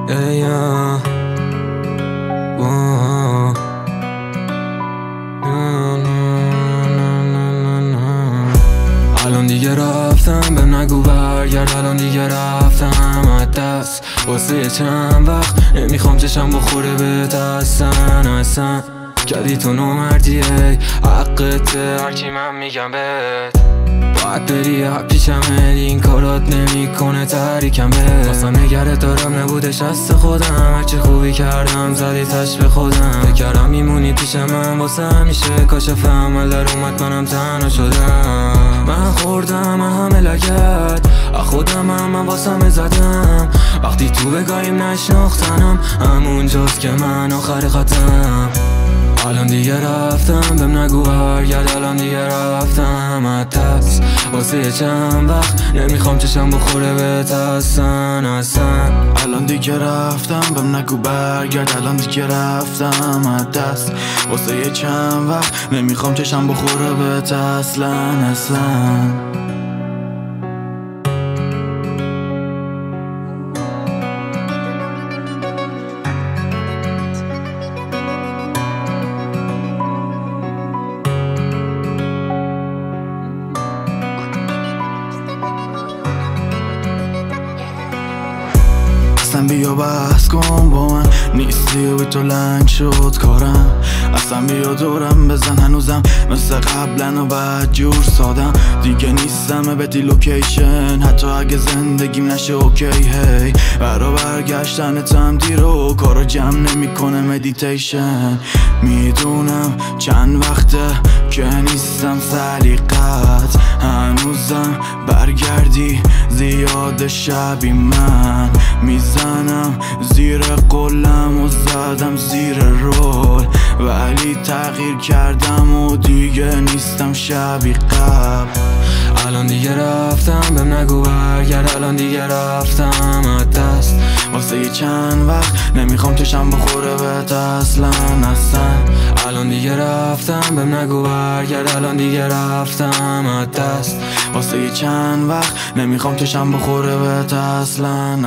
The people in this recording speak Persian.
الان دیگه رفتم به نگو برگرد، الان دیگه رفتم از دست واسه چند وقت نمیخوام چشم بخوره بهت اصلا کردی تو نامردیه حقته هرچی من میگم بهت باید بری پیشمه این کارات نمیکنه تحریکم بهت واسه نگرت دارم نبودش دست خودم هرچی خوبی کردم زدی تش به خودم بکرم میمونی پیش من واسه همیشه کاشف عمل در اومد منم تنها شدم من خوردم همه لگت خودم من واسه زدم وقتی تو بگاهیم نشناختنم همونجاست که من آخر خطم الان دیگه رفتم بهم نگو برگرد الان دیگه رفتم از دست واسه چند وقت نمیخوام چشم بخوره بهت اصلا الان دیگه رفتم بهم نگو برگرد الان دیگه رفتم از دست واسه چند وقت نمیخوام چشم بخوره بهت اصلا اصلا بیا بحث کن با من نیستی و بی تو لنگ شد کارم اصلا بیا دورم بزن هنوزم مثل قبلا و بعد جور سادم دیگه نیستم بدی لوکیشن حتی اگه زندگیم نشه اوکی هی برا برگشتن تم دیر و کارو جمع نمیکنه مدیتیشن میدونم چند وقته که نیستم سلیقت هنوزم برگردی زیاد شبی من میزنم زیر قلم و زدم زیر رول ولی تغییر کردم و دیگه نیستم شبی قبل الان دیگه رفتم بهم نگو برگرد الان دیگه رفتم از دست واسه چند وقت نمیخوام چشم بخوره بهت اصلا الان دیگه رفتم بهم نگو برگرد الان دیگه رفتم از دست واسه چند وقت نمیخوام چشم بخوره بهت اصلا